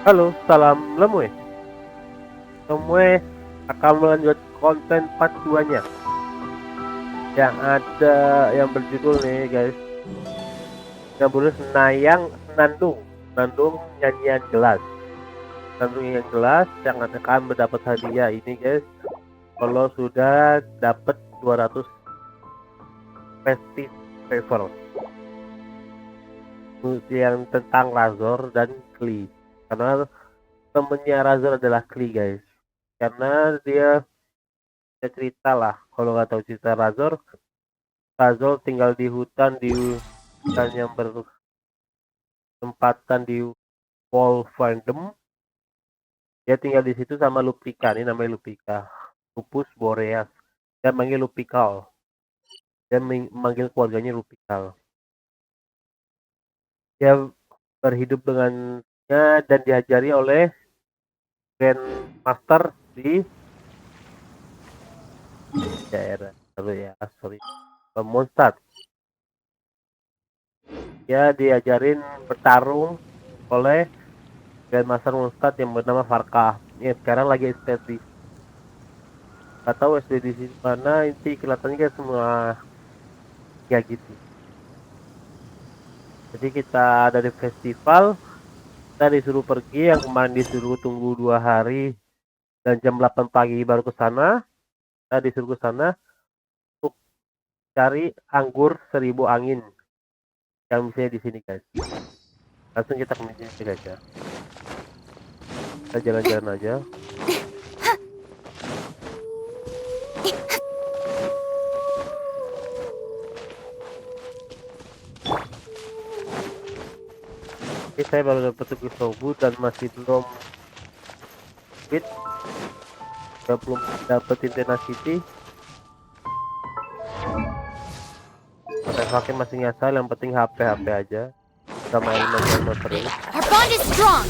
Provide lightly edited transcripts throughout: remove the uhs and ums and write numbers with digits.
Halo, salam Lemue. Lemue akan melanjut konten part 2-nya yang ada yang berjudul nih guys, yang berjudul Senandung Nyanyian Gelas. Senandung Nyanyian Gelas yang akan mendapat hadiah ini guys kalau sudah dapat 200 festive favor yang tentang Razor dan Klee, karena temennya Razor adalah Klee guys, karena dia cerita lah. Kalau nggak tahu cerita Razor tinggal di hutan yang bertempatan di Wolfendem. Dia tinggal di situ sama Lupika, ini namanya Lupika, Lupus boreas. Dia manggil Lupikal, dia manggil keluarganya Lupikal. Dia berhidup dengannya dan diajari oleh Grandmaster di daerah Mondstadt. Dia diajarin bertarung oleh Grandmaster Mondstadt yang bernama Varka. Ya, sekarang lagi ekspedisi. Gak tahu ekspedisi mana, inti kelihatannya kayak semua ya gitu. Jadi kita ada di festival, kita disuruh pergi, yang kemarin disuruh tunggu 2 hari dan jam 8 pagi baru ke sana. Kita disuruh ke sana untuk cari anggur 1000 angin yang misalnya di sini guys. Langsung kita ke sini guys ya. Kita jalan-jalan aja. Ini saya baru dapat tugas sobu dan masih belum fit. Belum dapetin tenacity. Pakai masih ngasal, yang penting HP aja sama elemen terus. Our bond is strong.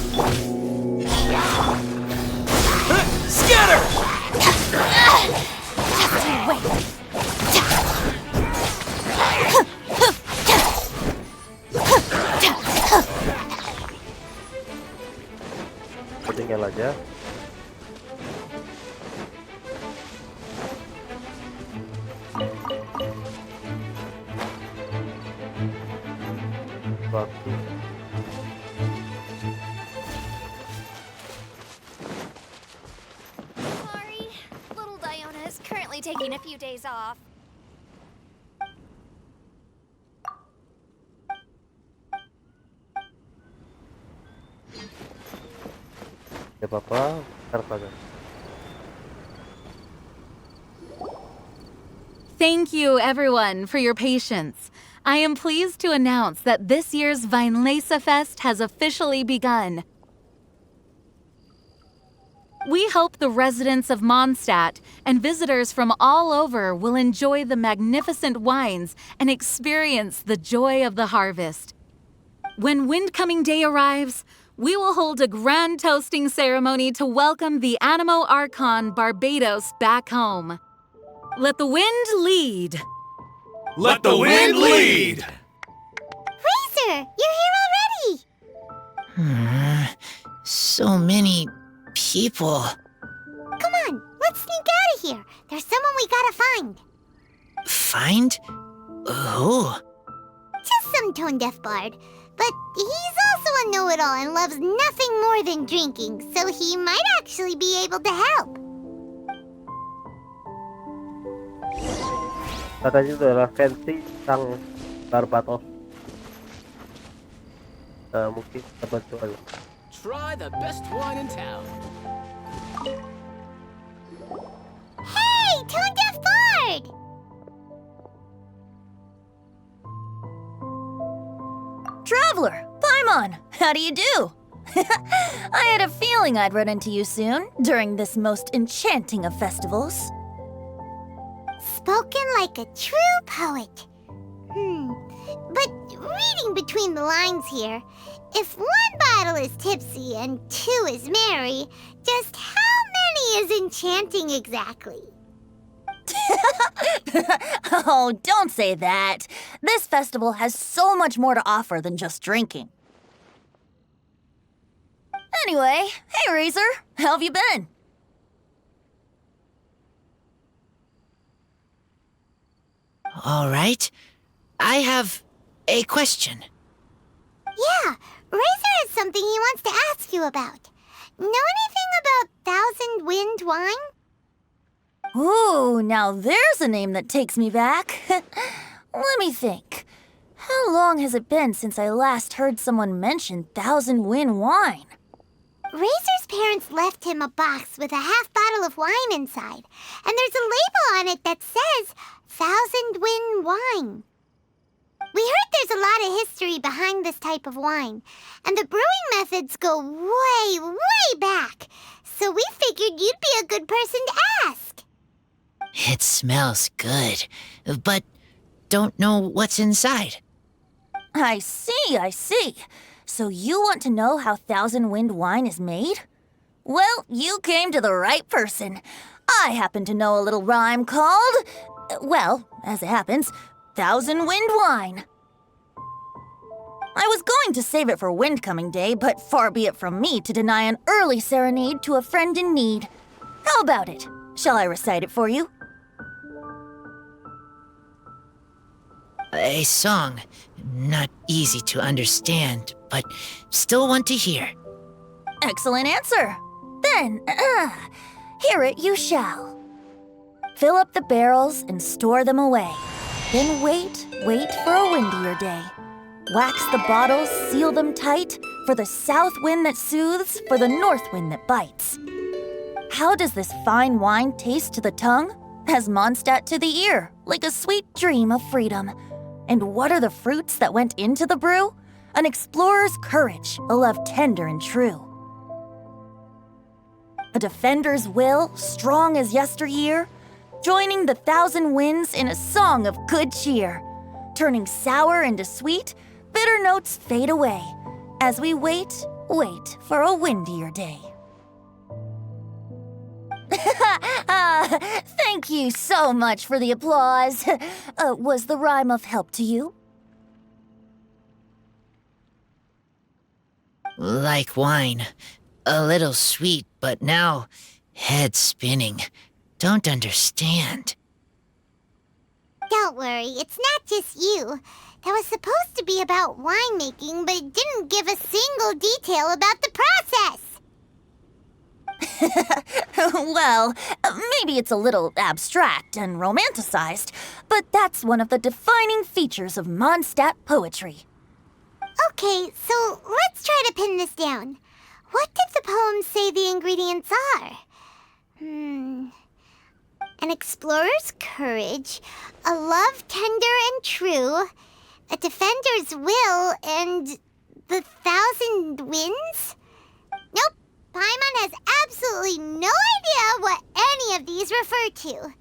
Scatter! Just you wait. Tinggal aja. Waktu. Sorry, little Diona is currently taking a few days off. Ya apa-apa, ntar pada. Thank you, everyone, for your patience. I am pleased to announce that this year's Weinlese Fest has officially begun. We hope the residents of Mondstadt and visitors from all over will enjoy the magnificent wines and experience the joy of the harvest. When Windcoming Day arrives, we will hold a grand toasting ceremony to welcome the Animo Archon Barbados back home. Let the wind lead. Let the wind lead! Razor, you're here already. So many people. Come on, let's sneak out of here. There's someone we gotta find. Find? Who? Just some tone-deaf bard. But he's also a know-it-all and loves nothing more than drinking, so he might actually be able to help. Katanya itu adalah fancy sang Barbatos. Mungkin dapat jual. Try the best wine in town. Hey, tone-deaf bard! Traveler, Paimon, how do you do? I had a feeling I'd run into you soon, during this most enchanting of festivals. Spoken like a true poet. But reading between the lines here, if one bottle is tipsy and 2 is merry, just how many is enchanting exactly? Oh, don't say that. This festival has so much more to offer than just drinking. Anyway, hey Razor, how have you been? All right. I have a question. Yeah, Razor has something he wants to ask you about. Know anything about Thousand Wind wine? Ooh, now there's a name that takes me back. Let me think. How long has it been since I last heard someone mention Thousand Wind wine? Razor's parents left him a box with a half bottle of wine inside, and there's a label on it that says Thousand Wind wine. We heard there's a lot of history behind this type of wine, and the brewing methods go way, way back, so we figured you'd be a good person to ask. It smells good, but don't know what's inside. I see. So you want to know how Thousand Wind wine is made? Well, you came to the right person. I happen to know a little rhyme called, well, as it happens, Thousand Wind wine. I was going to save it for Windcoming Day, but far be it from me to deny an early serenade to a friend in need. How about it? Shall I recite it for you? A song. Not easy to understand, but still want to hear. Excellent answer. Then, hear it you shall. Fill up the barrels and store them away. Then wait for a windier day. Wax the bottles, seal them tight, for the south wind that soothes, for the north wind that bites. How does this fine wine taste to the tongue? As Mondstadt to the ear, like a sweet dream of freedom. And what are the fruits that went into the brew? An explorer's courage, a love tender and true. A defender's will, strong as yesteryear, joining the thousand winds in a song of good cheer. Turning sour into sweet, bitter notes fade away, as we wait for a windier day. Thank you so much for the applause. Was the rhyme of help to you? Like wine. A little sweet, but now head spinning. Don't understand. Don't worry, it's not just you. That was supposed to be about winemaking, but it didn't give a single detail about the process. Well, maybe it's a little abstract and romanticized, but that's one of the defining features of Mondstadt poetry. Okay, so let's try to pin this down. What did the poem say the ingredients are? An explorer's courage, a love tender and true, a defender's will, and the thousand winds? Nope, Paimon has absolutely no idea what any of these refer to.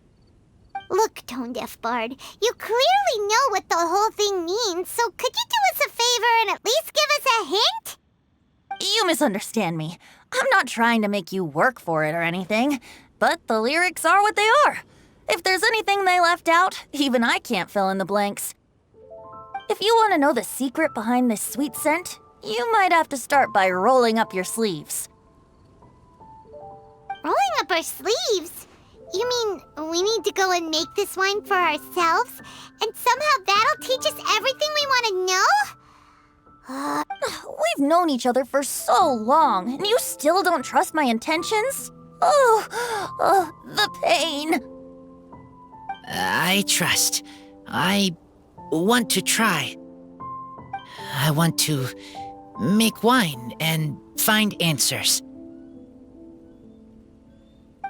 Look, Tone-Deaf Bard, you clearly know what the whole thing means, so could you do us a favor and at least give us a hint? You misunderstand me. I'm not trying to make you work for it or anything, but the lyrics are what they are. If there's anything they left out, even I can't fill in the blanks. If you want to know the secret behind this sweet scent, you might have to start by rolling up your sleeves. Rolling up our sleeves? You mean we need to go and make this wine for ourselves, and somehow that'll teach us everything we want to know? We've known each other for so long, and you still don't trust my intentions? Oh, the pain. I trust. I want to try. I want to make wine and find answers.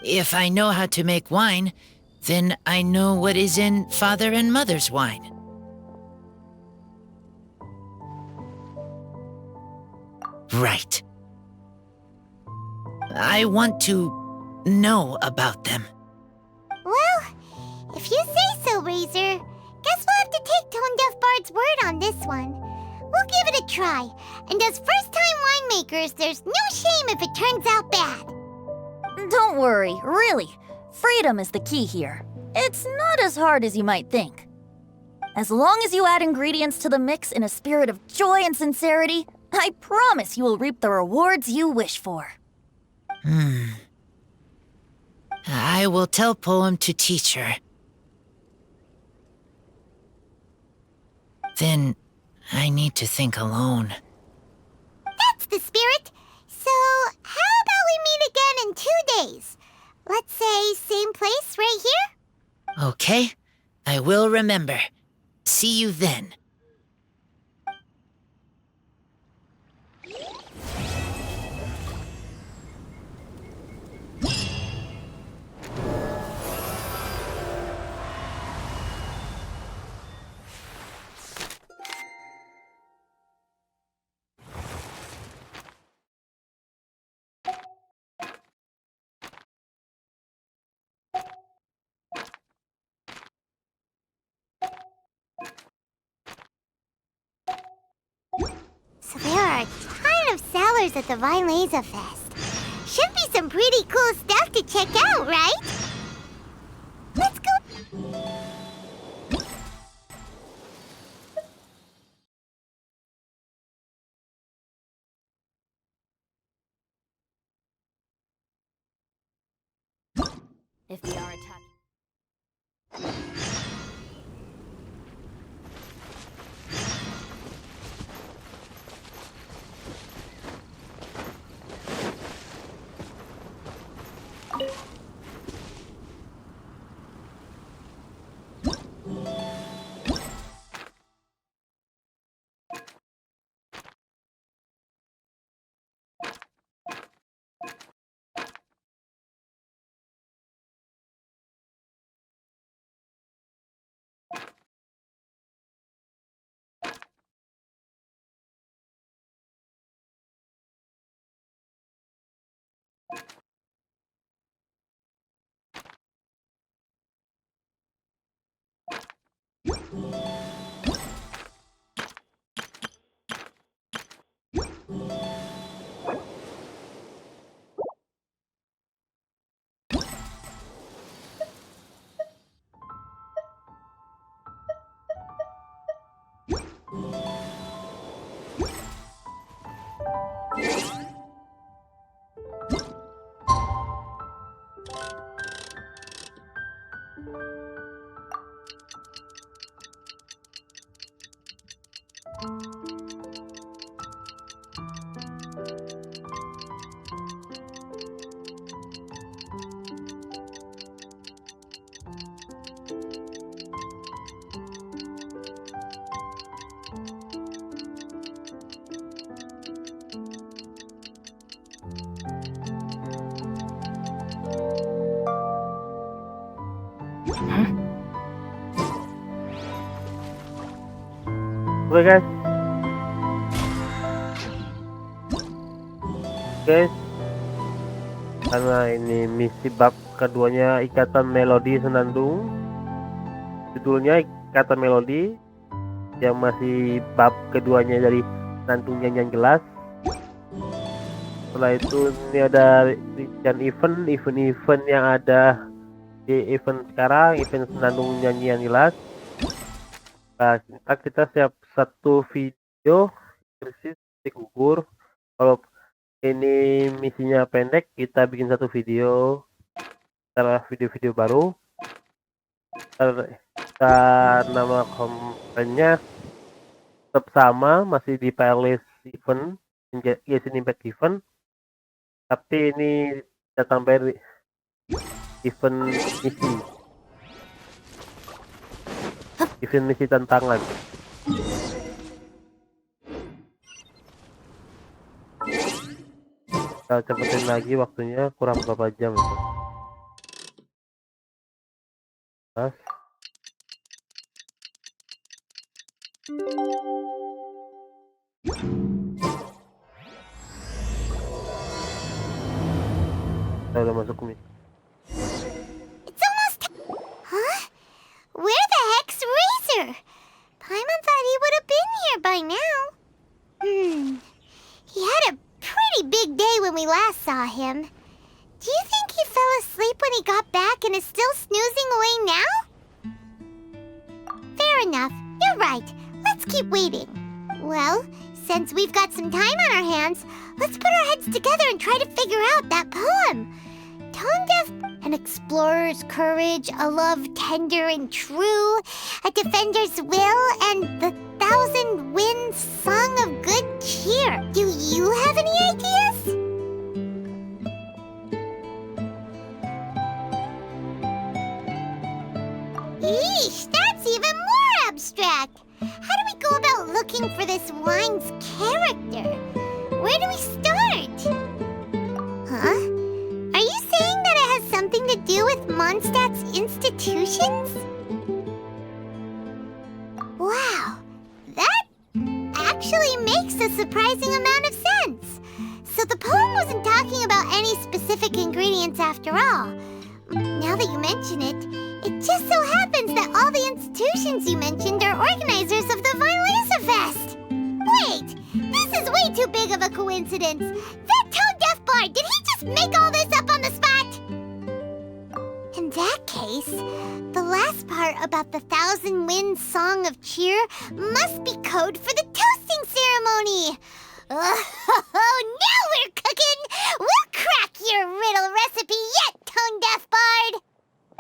If I know how to make wine, then I know what is in Father and Mother's wine. Right. I want to know about them. Well, if you say so, Razor, guess we'll have to take Tone-Deaf Bard's word on this one. We'll give it a try, and as first-time winemakers, there's no shame if it turns out bad. Don't worry, really. Freedom is the key here. It's not as hard as you might think. As long as you add ingredients to the mix in a spirit of joy and sincerity, I promise you will reap the rewards you wish for. I will tell Poem to teacher. Then I need to think alone. That's the spirit. So, how about we meet again in 2 days? Let's say same place right here? Okay, I will remember. See you then. So there are a ton of sellers at the Vinelaza Fest. Should be some pretty cool stuff to check out, right? Let's go. If they are attacking. Oke guys. Karena ini misi bab keduanya Ikatan Melodi Senandung. Judulnya Ikatan Melodi, yang masih bab keduanya dari Senandung Nyanyian Gelas. Setelah itu ini ada rincian event yang ada di event sekarang, event Senandung Nyanyian Gelas. Nah, kita siap satu video krisis gugur. Kalau ini misinya pendek, kita bikin satu video setelah video-video baru. Dan nama kontennya tetap sama, masih di playlist event genshinimpact event, tapi ini kita tambah event misi tantangan. Kita cepetin lagi waktunya, kurang berapa jam itu. Pas. Kita udah masuk misi. It's almost Huh? Where the heck's Razor? Paimon thought he would have been here by now. He had a pretty big day when we last saw him. Do you think he fell asleep when he got back and is still snoozing away now? Fair enough. You're right. Let's keep waiting. Well, since we've got some time on our hands, let's put our heads together and try to figure out that poem. Tone deaf, an explorer's courage, a love tender and true, a defender's will, and the 1,000 winds song of good cheer. Do you have any ideas? Eesh, that's even more abstract. How do we go about looking for this wine's character? Where do we start? Huh? Are you saying that it has something to do with Mondstadt's institutions? Wow, that actually makes a surprising amount of sense. So the poem wasn't talking about any specific ingredients after all. Now that you mention it, it just so happens that all the institutions you mentioned are organizers of the Vine Laser Fest. Wait, this is way too big of a coincidence. That tone deaf bard, did he just make all this up on the spot? In that case, the last part about the 1,000 winds song of cheer must be code for the toasting ceremony. Oh, now we're cooking! We'll crack your riddle recipe yet, tone deaf bard!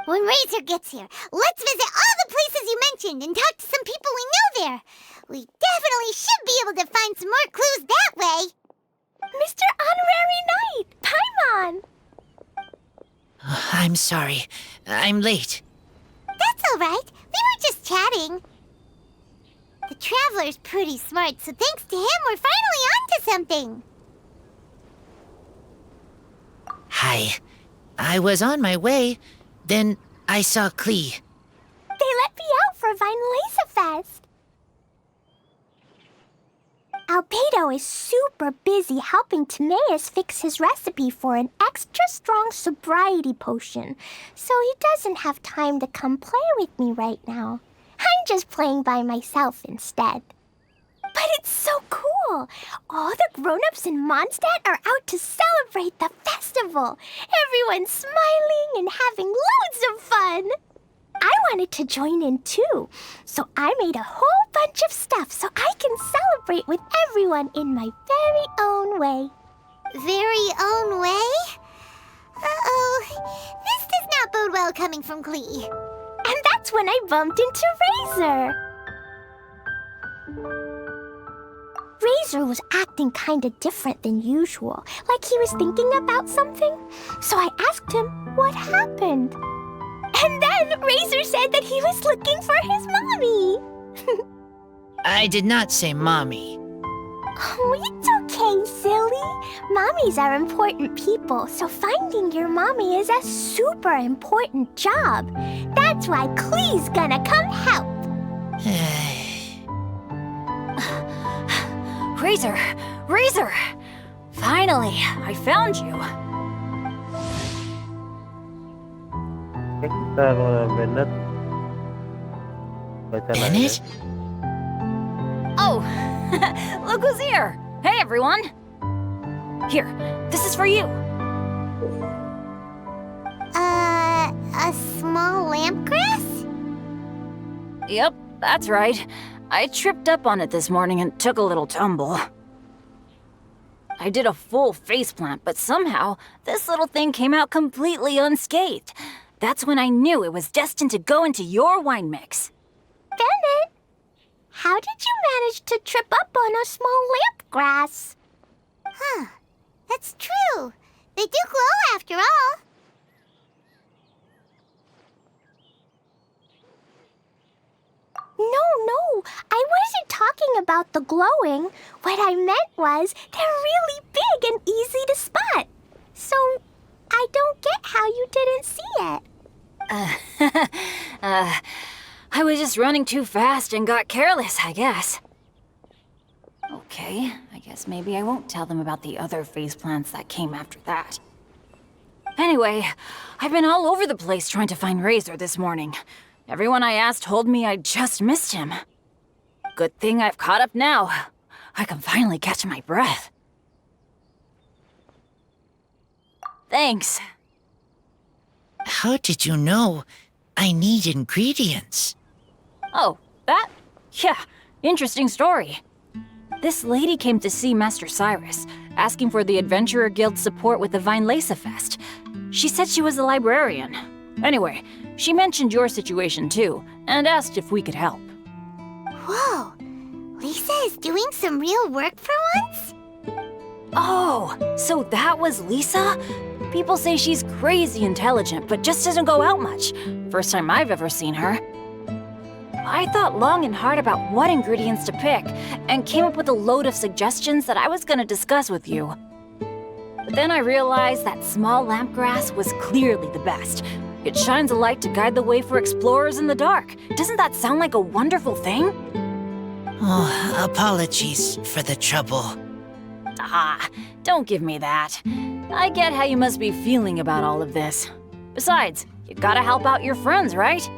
When Razor gets here, let's visit all the places you mentioned and talk to some people we know there. We definitely should be able to find some more clues that way. Mr. Honorary Knight, Paimon! I'm sorry. I'm late. That's all right. We were just chatting. The Traveler's pretty smart, so thanks to him, we're finally onto something. Hi. I was on my way. Then I saw Klee. They let me out for Vine Laser Fest. Albedo is super busy helping Timaeus fix his recipe for an extra strong sobriety potion, so he doesn't have time to come play with me right now. I'm just playing by myself instead. But it's so cool! All the grown-ups in Mondstadt are out to celebrate the festival. Everyone's smiling and having loads of fun. I wanted to join in too, so I made a whole bunch of stuff so I can celebrate with everyone in my very own way. Very own way? Uh-oh. This does not bode well coming from Klee. And that's when I bumped into Razor. Razor was acting kinda different than usual, like he was thinking about something. So I asked him what happened. And then Razor said that he was looking for his mommy. I did not say mommy. Oh, it's okay, silly. Mommies are important people, so finding your mommy is a super important job. That's why Klee's gonna come help. Razor! Razor! Finally, I found you. Kita Bennett. Baca Bennett? Oh, look who's here. Hey, everyone. Here, this is for you. A small lampgrass? Yep, that's right. I tripped up on it this morning and took a little tumble. I did a full faceplant, but somehow this little thing came out completely unscathed. That's when I knew it was destined to go into your wine mix. Bennett, how did you manage to trip up on a small lampgrass? Huh. That's true. They do glow after all. No, I wasn't talking about the glowing. What I meant was they're really big and easy to spot. So I don't get how you didn't see it. I was just running too fast and got careless, I guess. Okay, I guess maybe I won't tell them about the other faceplants that came after that. Anyway, I've been all over the place trying to find Razor this morning. Everyone I asked told me I just missed him. Good thing I've caught up now. I can finally catch my breath. Thanks. How did you know I need ingredients? Oh, that? Yeah, interesting story. This lady came to see Master Cyrus, asking for the Adventurer Guild's support with the Vine Lace Fest. She said she was a librarian. Anyway, she mentioned your situation too, and asked if we could help. Whoa, Lisa is doing some real work for once? Oh, so that was Lisa? People say she's crazy intelligent, but just doesn't go out much. First time I've ever seen her. I thought long and hard about what ingredients to pick, and came up with a load of suggestions that I was gonna discuss with you. But then I realized that small lampgrass was clearly the best. It shines a light to guide the way for explorers in the dark. Doesn't that sound like a wonderful thing? Oh, apologies for the trouble. Ah, don't give me that. I get how you must be feeling about all of this. Besides, you gotta help out your friends, right?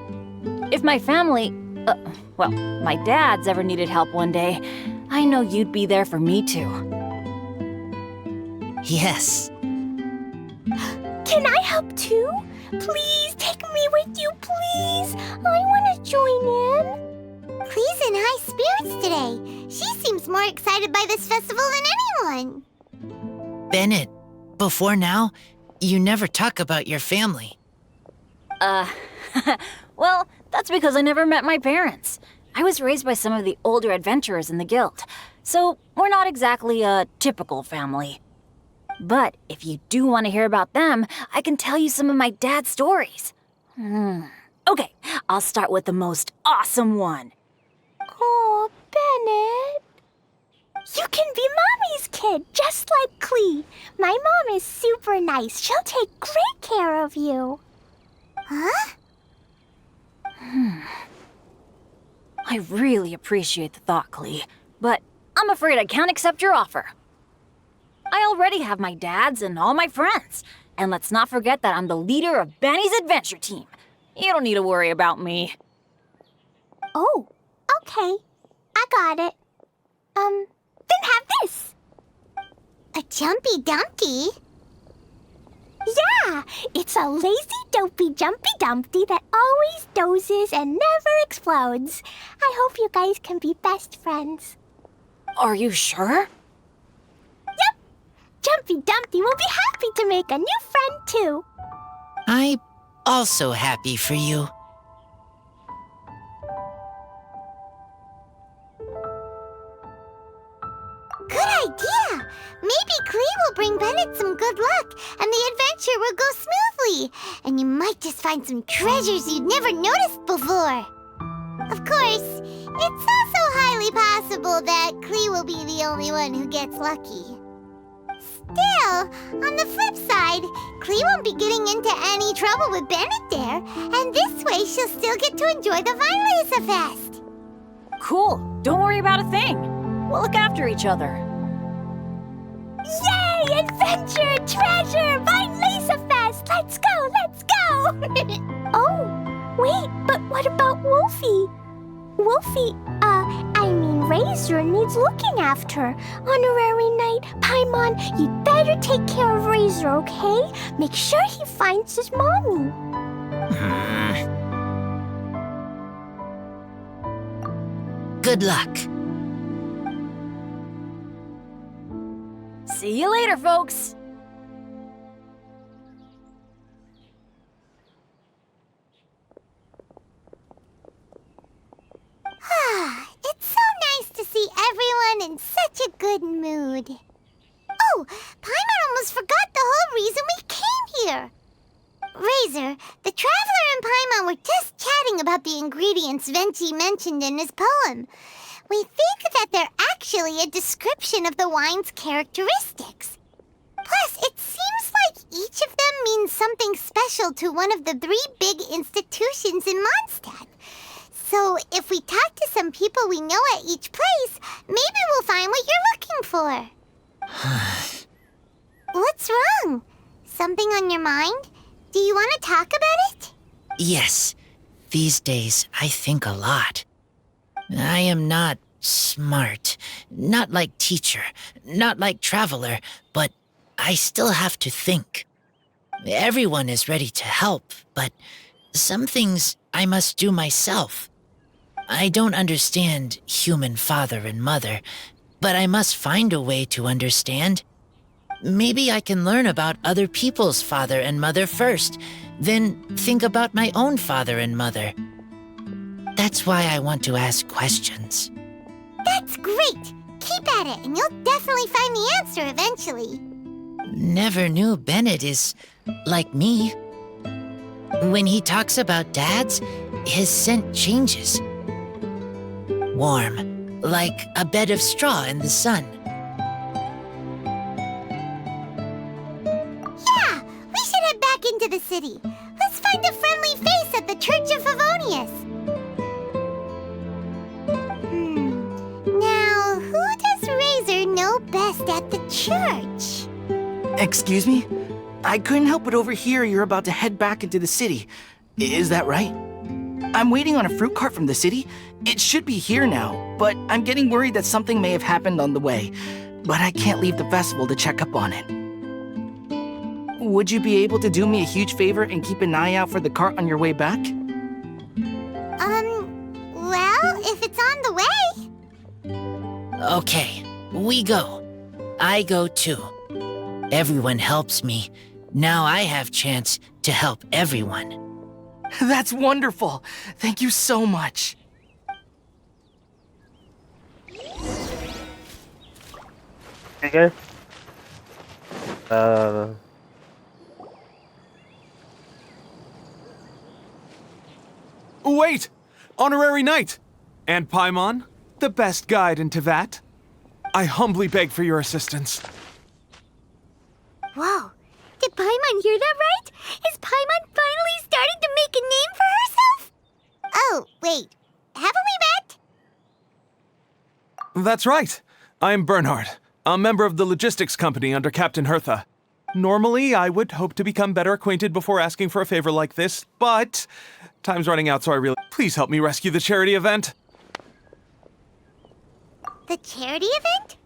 If my family, well, my dad's ever needed help one day, I know you'd be there for me too. Yes. Can I help too? Please take me with you, please. I want to join in. Clee's in high spirits today. She seems more excited by this festival than anyone. Bennett, before now, you never talk about your family. Well, that's because I never met my parents. I was raised by some of the older adventurers in the guild, so we're not exactly a typical family. But if you do want to hear about them, I can tell you some of my dad's stories. Okay, I'll start with the most awesome one. Oh, Bennett. You can be Mommy's kid, just like Clee. My mom is super nice. She'll take great care of you. Huh? I really appreciate the thought, Clee, but I'm afraid I can't accept your offer. I already have my dad's and all my friends. And let's not forget that I'm the leader of Benny's adventure team. You don't need to worry about me. Oh, okay. I got it. Then have this. A Jumpy Dumpty? Yeah, it's a lazy, dopey, jumpy dumpty that always dozes and never explodes. I hope you guys can be best friends. Are you sure? Yep. Jumpy Dumpty will be happy to make a new friend, too. I'm also happy for you. Good idea! Maybe Clee will bring Bennett some good luck, and the adventure will go smoothly. And you might just find some treasures you'd never noticed before. Of course, it's also highly possible that Clee will be the only one who gets lucky. Still, on the flip side, Clee won't be getting into any trouble with Bennett there, and this way she'll still get to enjoy the Vine Lace Fest. Cool. Don't worry about a thing. We'll look after each other. Yay! Adventure! Treasure! Vine Lace Fest! Let's go! Let's go! Oh, wait, but what about Wolfie? Wolfie, Razor needs looking after. Honorary Knight, Paimon, you'd better take care of Razor, okay? Make sure he finds his mommy. Good luck. See you later, folks. It's so nice to see everyone in such a good mood. Oh, Paimon almost forgot the whole reason we came here. Razor, the Traveler and Paimon were just chatting about the ingredients Venchi mentioned in his poem. We think that they're actually a description of the wine's characteristics. Plus, it seems like each of them means something special to one of the 3 big institutions in Mondstadt. So, if we talk to some people we know at each place, maybe we'll find what you're looking for. What's wrong? Something on your mind? Do you want to talk about it? Yes, these days I think a lot. I am not smart, not like teacher, not like traveler, but I still have to think. Everyone is ready to help, but some things I must do myself. I don't understand human father and mother, but I must find a way to understand. Maybe I can learn about other people's father and mother first, then think about my own father and mother. That's why I want to ask questions. That's great! Keep at it, and you'll definitely find the answer eventually. Never knew Bennett is like me. When he talks about dads, his scent changes. Warm, like a bed of straw in the sun. Yeah, we should head back into the city. Let's find a friendly face at the Church of Favonius. Now, who does Razor know best at the church? Excuse me? I couldn't help but overhear you're about to head back into the city. Is that right? I'm waiting on a fruit cart from the city. It should be here now, but I'm getting worried that something may have happened on the way. But I can't leave the festival to check up on it. Would you be able to do me a huge favor and keep an eye out for the cart on your way back? Well, if it's on the way. Okay, we go. I go too. Everyone helps me. Now I have chance to help everyone. That's wonderful. Thank you so much. Okay guys. Wait! Honorary Knight! And Paimon, the best guide in Tevat. I humbly beg for your assistance. Whoa, did Paimon hear that right? Is Paimon finally starting to make a name for herself? Oh, wait, haven't we met? That's right. I'm Bernhard, a member of the logistics company under Captain Hertha. Normally, I would hope to become better acquainted before asking for a favor like this, but time's running out, so I really... Please help me rescue the charity event. The charity event?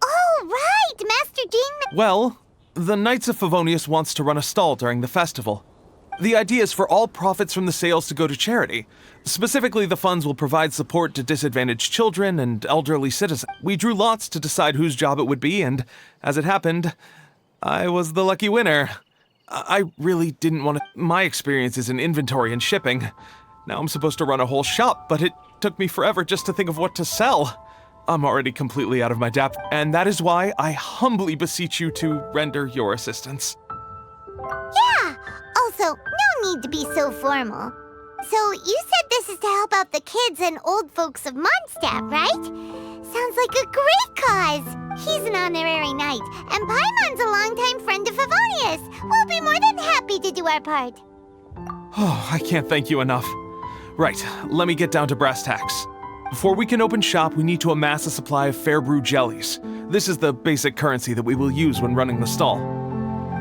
Oh, right, Master Dean... Well, the Knights of Favonius wants to run a stall during the festival. The idea is for all profits from the sales to go to charity. Specifically, the funds will provide support to disadvantaged children and elderly citizens. We drew lots to decide whose job it would be, and as it happened, I was the lucky winner. I really didn't want to... My experience is in inventory and shipping. Now I'm supposed to run a whole shop, but it took me forever just to think of what to sell. I'm already completely out of my depth, and that is why I humbly beseech you to render your assistance. Yeah, also, no need to be so formal. So, you said this is to help out the kids and old folks of Mondstadt, right? Sounds like a great cause! He's an honorary knight, and Paimon's a longtime friend of Favonius. We'll be more than happy to do our part. Oh, I can't thank you enough. Right, let me get down to brass tacks. Before we can open shop, we need to amass a supply of fair brew jellies. This is the basic currency that we will use when running the stall.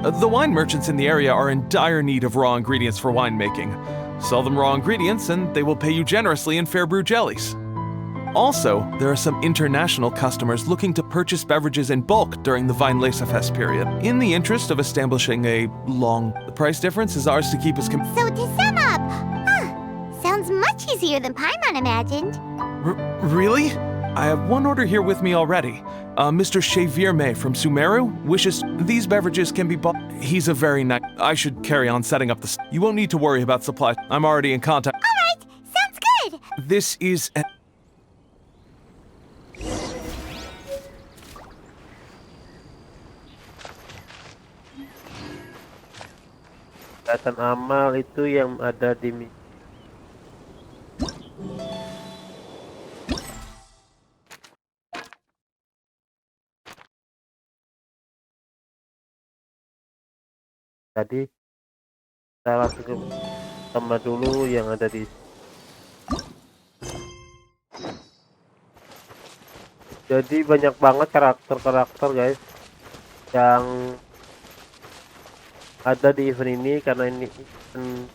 The wine merchants in the area are in dire need of raw ingredients for winemaking. Sell them raw ingredients and they will pay you generously in fair brew jellies. Also, there are some international customers looking to purchase beverages in bulk during the Weinlesefest period. In the interest of establishing a the price difference is ours to keep as So to sum up, sounds much easier than Paimon imagined. Really? I have one order here with me already. Mr. Xavier from Sumeru wishes these beverages can be bought. He's a very nice... I should carry on setting up the... You won't need to worry about supply. I'm already in contact. All right, sounds good. This is... Kelihatan amal itu yang ada di tadi. Kita langsung ke sama dulu yang ada di... Jadi banyak banget karakter-karakter guys yang ada di event ini, karena ini event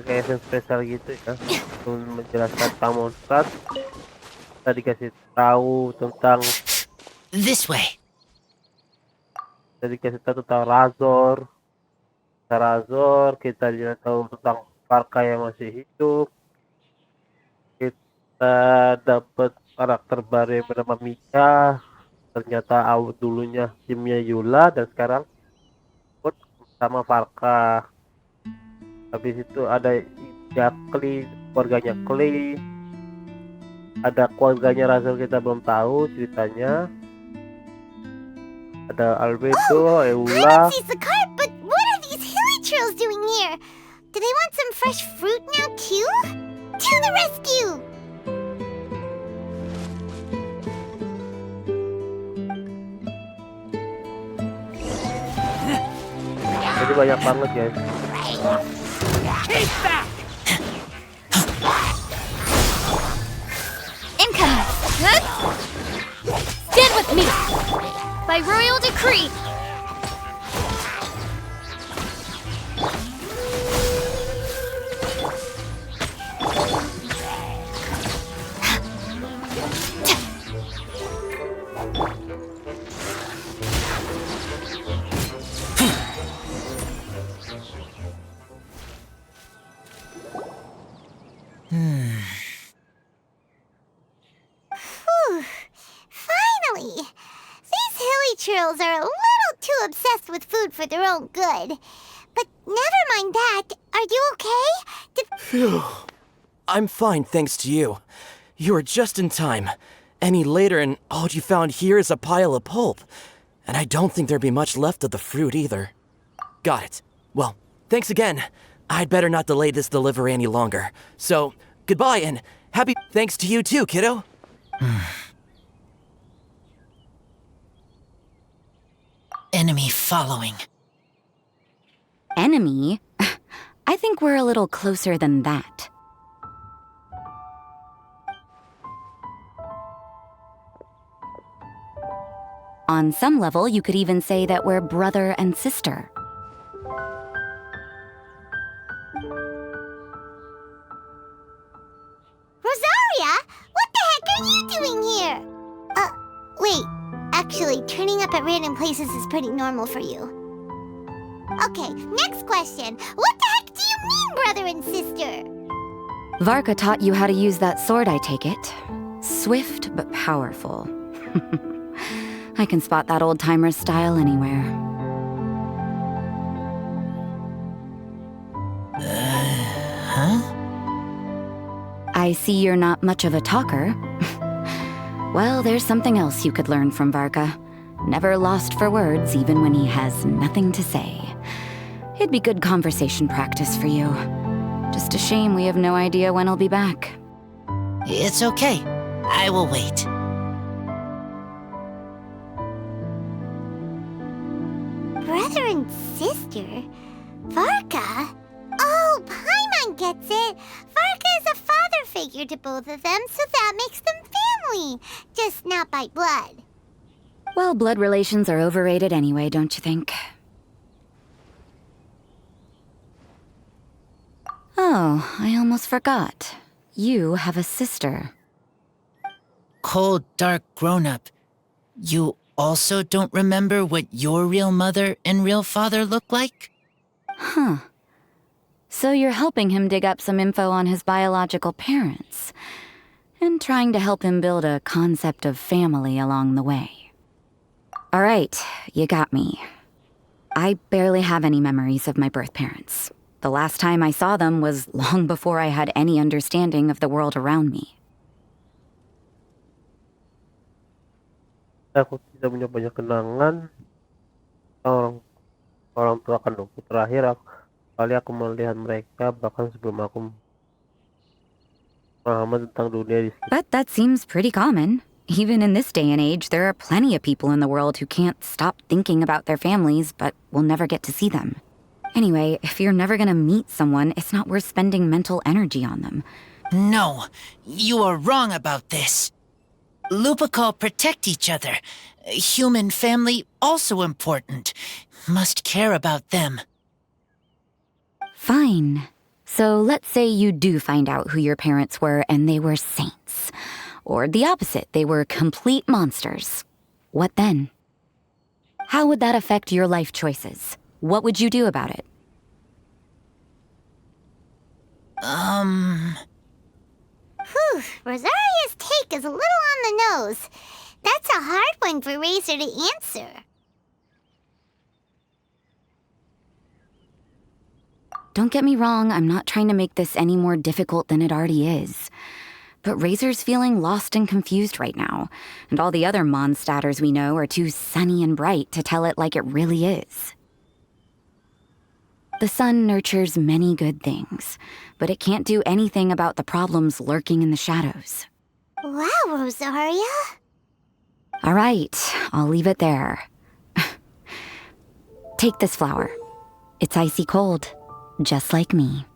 kayak event spesial gitu ya, untuk menjelaskan tentang monster. Kita dikasih tahu tentang This way. kita dikasih tahu tentang Razor, kita juga tahu tentang varka yang masih hidup, kita dapat karakter baru yang bernama Mika. Ternyata dulunya timnya Yula dan sekarang ikut sama Varka. Habis itu ada Kli, keluarganya Kli. Ada keluarganya Razel, kita belum tahu ceritanya. Ada Albedo, I Eula. don't see the cart, but what are these hilly trails doing here? Do they want some fresh fruit now too? To the rescue! Jadi banyak banget guys. Keep back! Incoming! Huh? Stand with me! By royal decree! Whew. Finally! These hilly trails are a little too obsessed with food for their own good. But never mind that. Are you okay? Phew. I'm fine, thanks to you. You were just in time. Any later and all you found here is a pile of pulp. And I don't think there'd be much left of the fruit either. Got it. Well, thanks again. I'd better not delay this delivery any longer. So, goodbye and happy thanks to you too, kiddo. Enemy following. Enemy? I think we're a little closer than that. On some level, you could even say that we're brother and sister. Rosaria? What the heck are you doing here? Wait. Actually, turning up at random places is pretty normal for you. Okay, next question. What the heck do you mean, brother and sister? Varka taught you how to use that sword, I take it. Swift but powerful. I can spot that old-timer style anywhere. Huh? I see you're not much of a talker. Well, there's something else you could learn from Varka. Never lost for words, even when he has nothing to say. It'd be good conversation practice for you. Just a shame we have no idea when he'll be back. It's okay. I will wait. Brother and sister? Varka? Oh, Paimon gets it. Varka is a father figure to both of them, so that makes them family. Just not by blood. Well, blood relations are overrated anyway, don't you think? Oh, I almost forgot. You have a sister. Cold, dark grown-up. You also don't remember what your real mother and real father look like? Huh. So you're helping him dig up some info on his biological parents, and trying to help him build a concept of family along the way. All right, you got me. I barely have any memories of my birth parents. The last time I saw them was long before I had any understanding of the world around me. Aku tidak punya banyak kenangan orang tua kandungku terakhir kali aku melihat mereka bahkan sebelum aku paham tentang dunia di sini. But that seems pretty common. Even in this day and age, there are plenty of people in the world who can't stop thinking about their families, but will never get to see them. Anyway, if you're never gonna meet someone, it's not worth spending mental energy on them. No, you are wrong about this. Lupical protect each other. Human family also important. Must care about them. Fine. So let's say you do find out who your parents were and they were saints. Or the opposite, they were complete monsters. What then? How would that affect your life choices? What would you do about it? Whew. Whew, Rosaria's take is a little on the nose. That's a hard one for Razor to answer. Don't get me wrong, I'm not trying to make this any more difficult than it already is. But Razor's feeling lost and confused right now, and all the other Mondstadters we know are too sunny and bright to tell it like it really is. The sun nurtures many good things, but it can't do anything about the problems lurking in the shadows. Wow, Rosaria. All right, I'll leave it there. Take this flower. It's icy cold, just like me.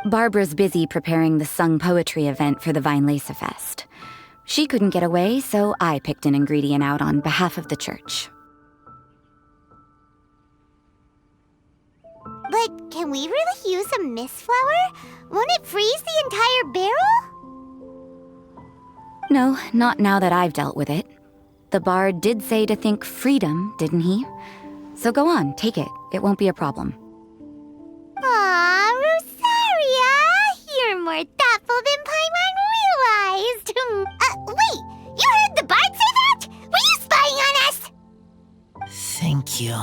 Barbara's busy preparing the sung poetry event for the Weinlese Fest. She couldn't get away, so I picked an ingredient out on behalf of the church. But can we really use a mist flower? Won't it freeze the entire barrel? No, not now that I've dealt with it. The bard did say to think freedom, didn't he? So go on, take it. It won't be a problem. Aw, Rosaria! You're more thoughtful than Paimon realized. Wait! You heard the bard say that? Were you spying on us? Thank you.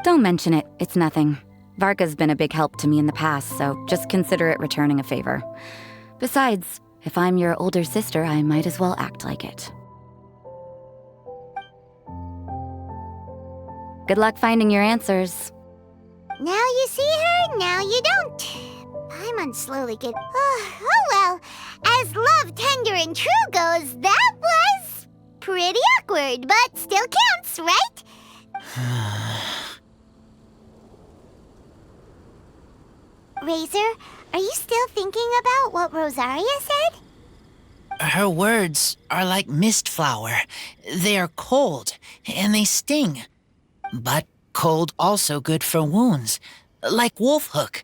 Don't mention it. It's nothing. Varka's been a big help to me in the past, so just consider it returning a favor. Besides, if I'm your older sister, I might as well act like it. Good luck finding your answers. Now you see her, now you don't. Paimon slowly get... Oh well, as love tender and true goes, that was pretty awkward, but still counts, right? Razor, are you still thinking about what Rosaria said? Her words are like mist flower. They are cold, and they sting. But cold also good for wounds, like wolf hook.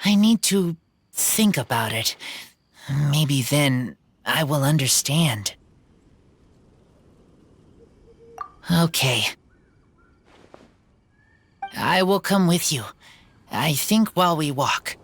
I need to think about it. Maybe then I will understand. Okay. I will come with you. I think while we walk.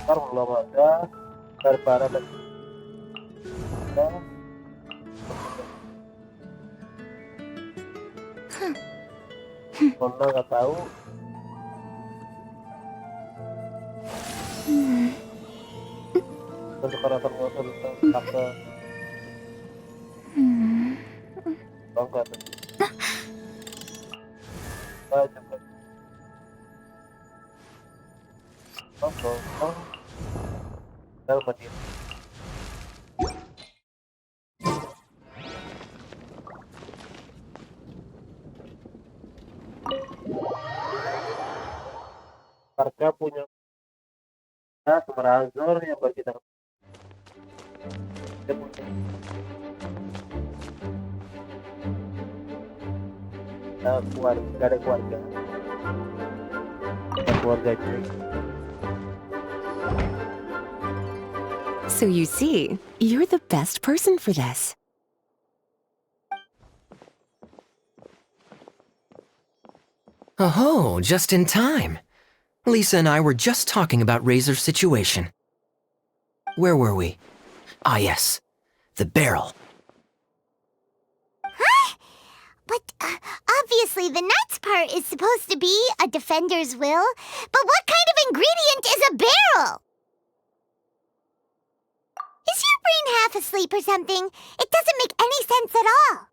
Sekarang belum ada daripada Mona nggak tahu. Untuk karakter tentang ke bangga. Varka punya Semerazor yang berkita dia punya keluarga, gak ada keluarga keluarganya. So you see, you're the best person for this. Oh, just in time. Lisa and I were just talking about Razor's situation. Where were we? Ah, yes. The barrel. Huh? But obviously the knight's part is supposed to be a defender's will. But what kind of ingredient is a barrel? Is your brain half asleep or something? It doesn't make any sense at all.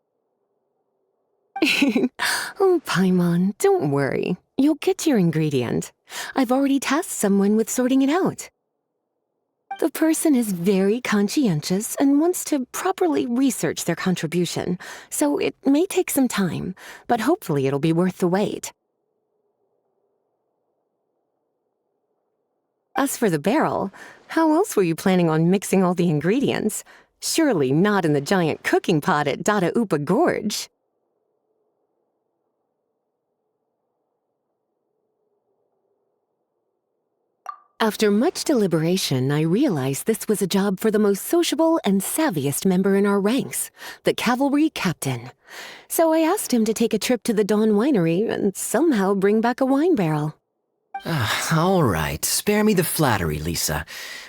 Oh, Paimon, don't worry. You'll get your ingredient. I've already tasked someone with sorting it out. The person is very conscientious and wants to properly research their contribution, so it may take some time, but hopefully it'll be worth the wait. As for the barrel, how else were you planning on mixing all the ingredients? Surely not in the giant cooking pot at Dada Upa Gorge. After much deliberation, I realized this was a job for the most sociable and savviest member in our ranks, the cavalry captain. So I asked him to take a trip to the Dawn Winery and somehow bring back a wine barrel. All right, spare me the flattery, Lisa.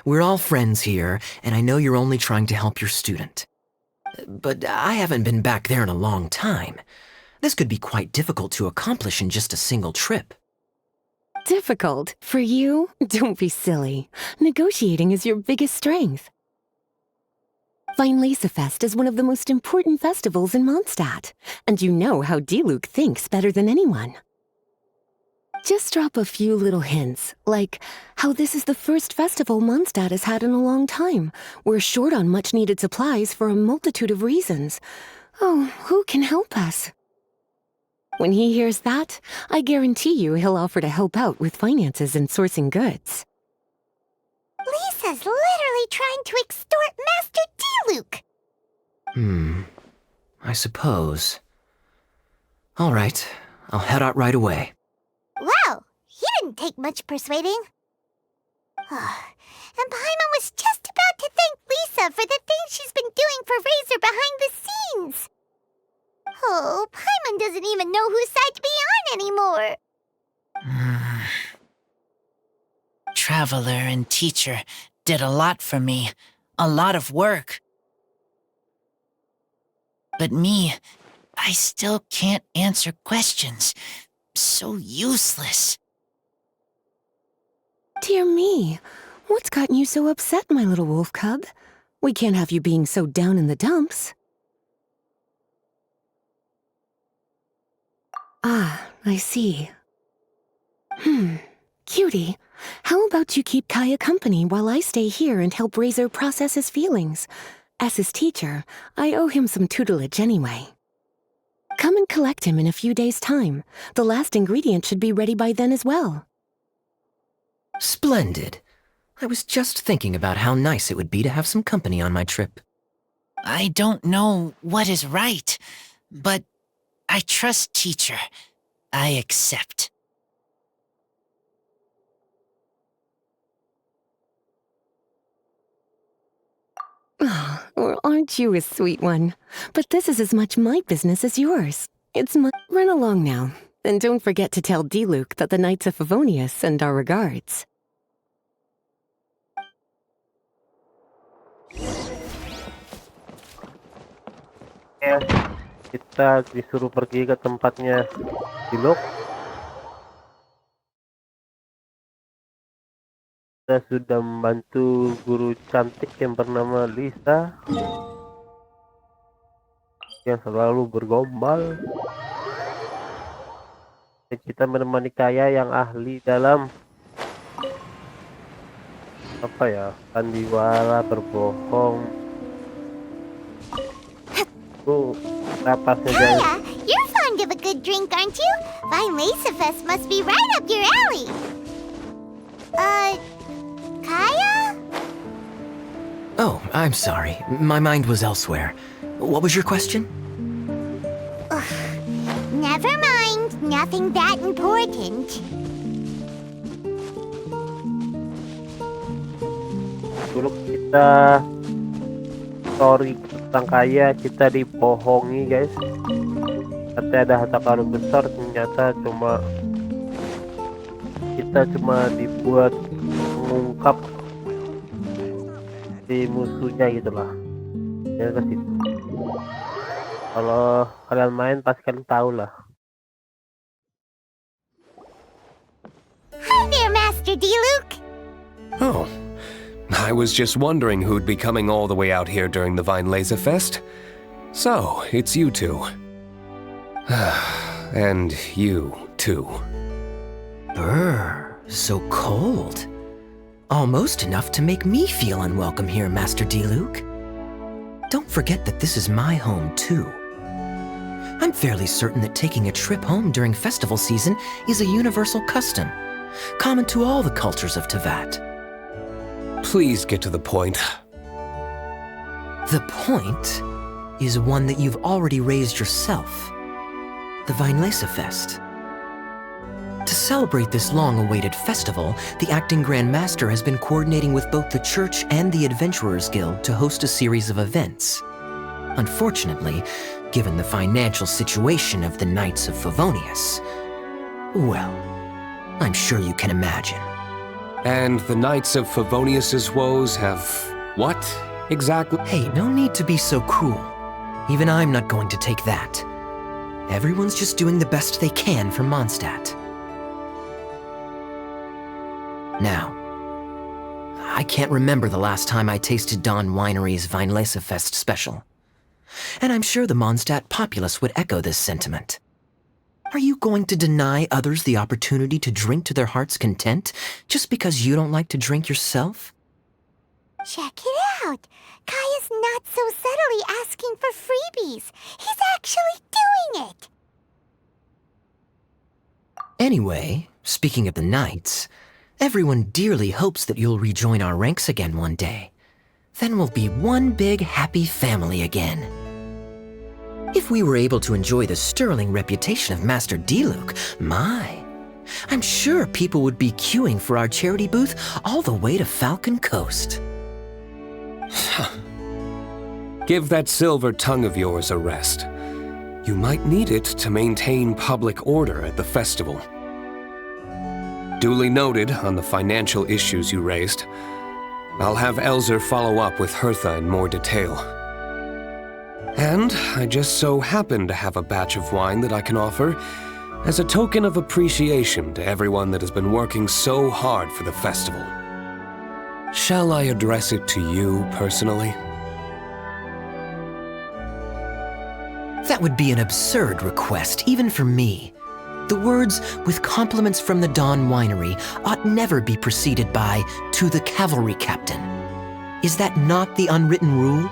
We're all friends here, and I know you're only trying to help your student. But I haven't been back there in a long time. This could be quite difficult to accomplish in just a single trip. Difficult? For you? Don't be silly. Negotiating is your biggest strength. Fest is one of the most important festivals in Mondstadt, and you know how Diluc thinks better than anyone. Just drop a few little hints, like how this is the first festival Mondstadt has had in a long time. We're short on much-needed supplies for a multitude of reasons. Oh, who can help us? When he hears that, I guarantee you he'll offer to help out with finances and sourcing goods. Lisa's literally trying to extort Master Diluc. I suppose. All right, I'll head out right away. Wow, he didn't take much persuading. And Paimon was just about to thank Lisa for the things she's been doing for Razor behind the scenes. Oh, Paimon doesn't even know whose side to be on anymore. Traveler and teacher did a lot for me. A lot of work. But me, I still can't answer questions. So useless. Dear me, what's gotten you so upset, my little wolf cub? We can't have you being so down in the dumps. Ah, I see. Cutie, how about you keep Kaya company while I stay here and help Razor process his feelings? As his teacher, I owe him some tutelage anyway. Come and collect him in a few days' time. The last ingredient should be ready by then as well. Splendid. I was just thinking about how nice it would be to have some company on my trip. I don't know what is right, but I trust teacher. I accept. Oh, well, aren't you a sweet one? But this is as much my business as yours. It's my... Run along now, and don't forget to tell Diluc that the Knights of Favonius send our regards. Ya, kita disuruh pergi ke tempatnya Diluc. Kita sudah membantu guru cantik yang bernama Lisa yang selalu bergombal. Dan kita menemani Kaya yang ahli dalam apa ya, sandiwara, berbohong. Napasnya Kaya, you're fond of a good drink, aren't you? Vine Fest must be right up your alley. Kaya? Oh, I'm sorry. My mind was elsewhere. What was your question? Never mind. Nothing that important. Dulu kita story tentang Kaya, kita dibohongi guys. Katanya ada harta karun besar, ternyata kita cuma dibuat mengungkap si musuhnya gitulah. Ya ke situ. Kalau kalian main pasti kalian tahu lah. Hi there, Master Diluc. Oh, I was just wondering who'd be coming all the way out here during the Vine Fest. So, it's you two. And you, too. Brr, so cold. Almost enough to make me feel unwelcome here, Master Diluc. Don't forget that this is my home, too. I'm fairly certain that taking a trip home during festival season is a universal custom, common to all the cultures of Teyvat. Please get to the point. The point is one that you've already raised yourself. The Weinlesefest. To celebrate this long-awaited festival, the Acting Grand Master has been coordinating with both the Church and the Adventurers Guild to host a series of events. Unfortunately, given the financial situation of the Knights of Favonius, well, I'm sure you can imagine. And the Knights of Favonius's woes have what, exactly? Hey, no need to be so cruel. Even I'm not going to take that. Everyone's just doing the best they can for Mondstadt. Now, I can't remember the last time I tasted Dawn Winery's Weinlesefest special. And I'm sure the Mondstadt populace would echo this sentiment. Are you going to deny others the opportunity to drink to their heart's content just because you don't like to drink yourself? Check it out. Kaya's not so subtly asking for freebies. He's actually doing it. Anyway, speaking of the Knights, everyone dearly hopes that you'll rejoin our ranks again one day. Then we'll be one big happy family again. If we were able to enjoy the sterling reputation of Master Diluc, I'm sure people would be queuing for our charity booth all the way to Falcon Coast. Give that silver tongue of yours a rest. You might need it to maintain public order at the festival. Duly noted on the financial issues you raised. I'll have Elzer follow up with Hertha in more detail. And I just so happen to have a batch of wine that I can offer as a token of appreciation to everyone that has been working so hard for the festival. Shall I address it to you personally? That would be an absurd request, even for me. The words, "with compliments from the Dawn Winery," ought never be preceded by, "to the cavalry captain." Is that not the unwritten rule?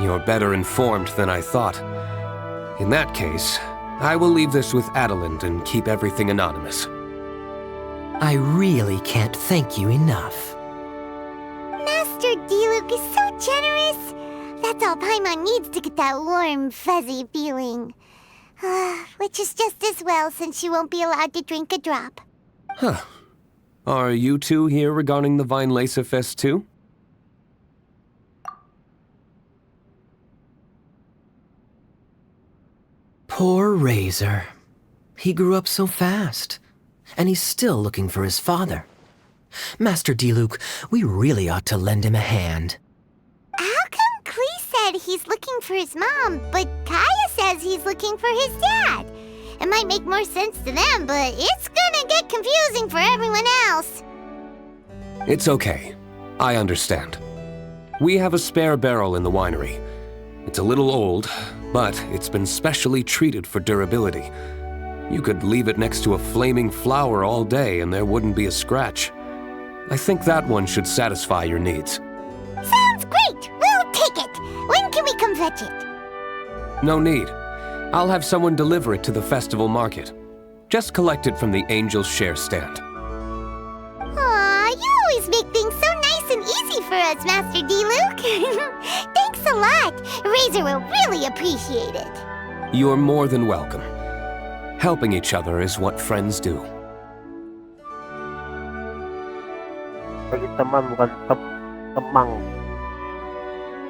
You're better informed than I thought. In that case, I will leave this with Adelind and keep everything anonymous. I really can't thank you enough. Master Diluc is so generous. That's all Paimon needs to get that warm, fuzzy feeling. Which is just as well since she won't be allowed to drink a drop. Huh. Are you two here regarding the Weinlesefest too? Poor Razor. He grew up so fast, and he's still looking for his father. Master Diluc, we really ought to lend him a hand. How come Klee said he's looking for his mom, but Kaya says he's looking for his dad? It might make more sense to them, but it's gonna get confusing for everyone else. It's okay. I understand. We have a spare barrel in the winery. It's a little old, but it's been specially treated for durability. You could leave it next to a flaming flower all day and there wouldn't be a scratch. I think that one should satisfy your needs. Sounds great! We'll take it! When can we come fetch it? No need. I'll have someone deliver it to the festival market. Just collect it from the Angel's Share stand. Aw, you always make things so nice and easy for us, Master Diluc. Thanks a lot. Razor will really appreciate it. You're more than welcome. Helping each other is what friends do. Bagi teman bukan temang.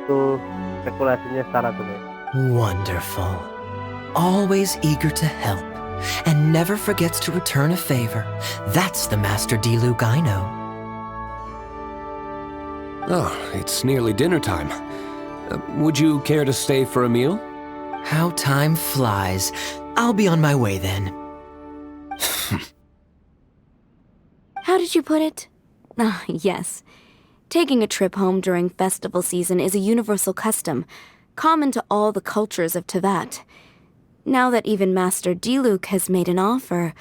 Itu spekulasinya secara tuh. Wonderful. Always eager to help, and never forgets to return a favor. That's the Master Diluc I know. Oh, it's nearly dinner time. Would you care to stay for a meal? How time flies. I'll be on my way then. How did you put it? Ah, yes. Taking a trip home during festival season is a universal custom, common to all the cultures of Teyvat. Now that even Master Diluc has made an offer,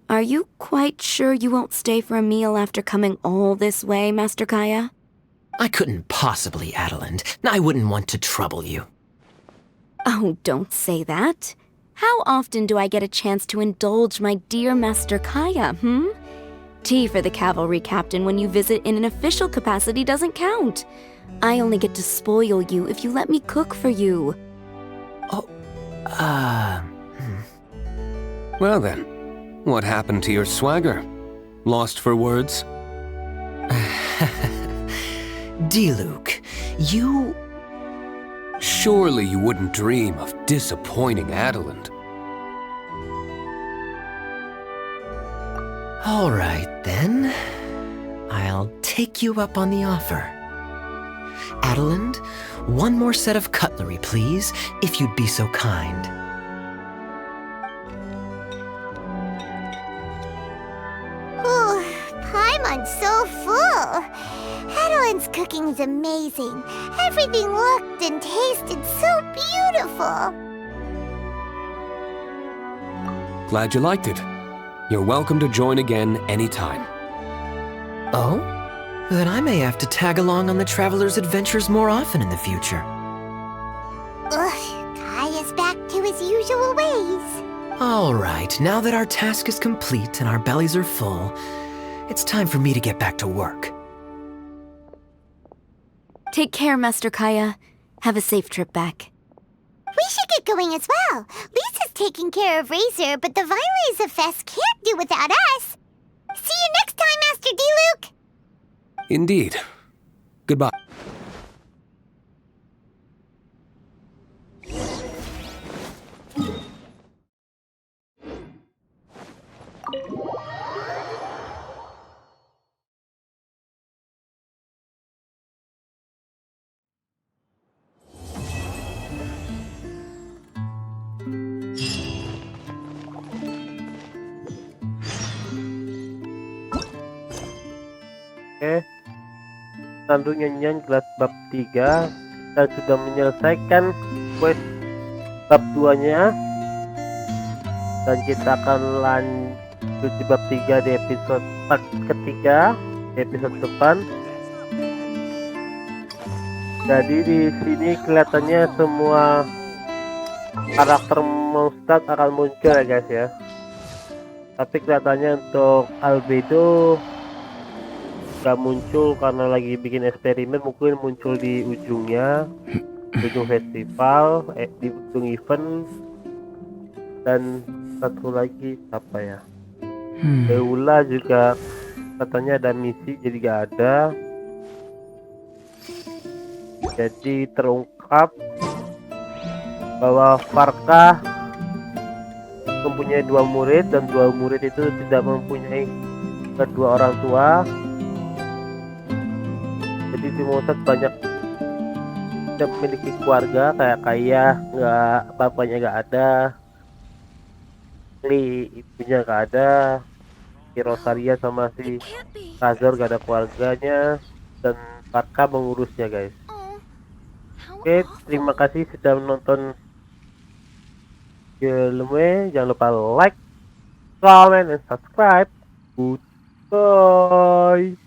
Are you quite sure you won't stay for a meal after coming all this way, Master Kaya? I couldn't possibly, Adeline. I wouldn't want to trouble you. Oh, don't say that. How often do I get a chance to indulge my dear Master Kaya, Tea for the cavalry captain when you visit in an official capacity doesn't count. I only get to spoil you if you let me cook for you. Well then, what happened to your swagger? Lost for words? Diluc, you... Surely you wouldn't dream of disappointing Adeline. All right, then. I'll take you up on the offer. Adeline, one more set of cutlery, please, if you'd be so kind. Ooh, Paimon's so full. Adeline's cooking is amazing. Everything looked and tasted so beautiful. Glad you liked it. You're welcome to join again anytime. Oh? Then I may have to tag along on the Traveler's adventures more often in the future. Ugh, Kaya's back to his usual ways. All right, now that our task is complete and our bellies are full, it's time for me to get back to work. Take care, Master Kaya. Have a safe trip back. We should get going as well. Lisa's taking care of Razor, but the Vileza Fest can't do without us. See you next time, Master Diluc. Indeed. Goodbye. Oke, Senandung Nyanyian Gelas bab 3 dan sudah menyelesaikan quest bab 2-nya, dan kita akan lanjut di bab 3 di episode part ketiga di episode depan. Jadi di sini kelihatannya semua karakter monster akan muncul ya guys ya. Tapi kelihatannya untuk Albedo gak muncul karena lagi bikin eksperimen, mungkin muncul di ujungnya, ujung festival, di ujung event. Dan satu lagi apa ya, Deula juga katanya ada misi jadi gak ada. Jadi terungkap bahwa Varka mempunyai 2 murid dan 2 murid itu tidak mempunyai kedua orang tua. Jadi di monster banyak tidak memiliki keluarga, kayak Kaya nggak, bapaknya nggak ada, Li ibunya nggak ada, si Rosaria sama si Razor nggak ada keluarganya, dan Varka mengurusnya guys. Oke, terima kasih sudah menonton Lemue. Jangan lupa like, comment, and subscribe. Goodbye.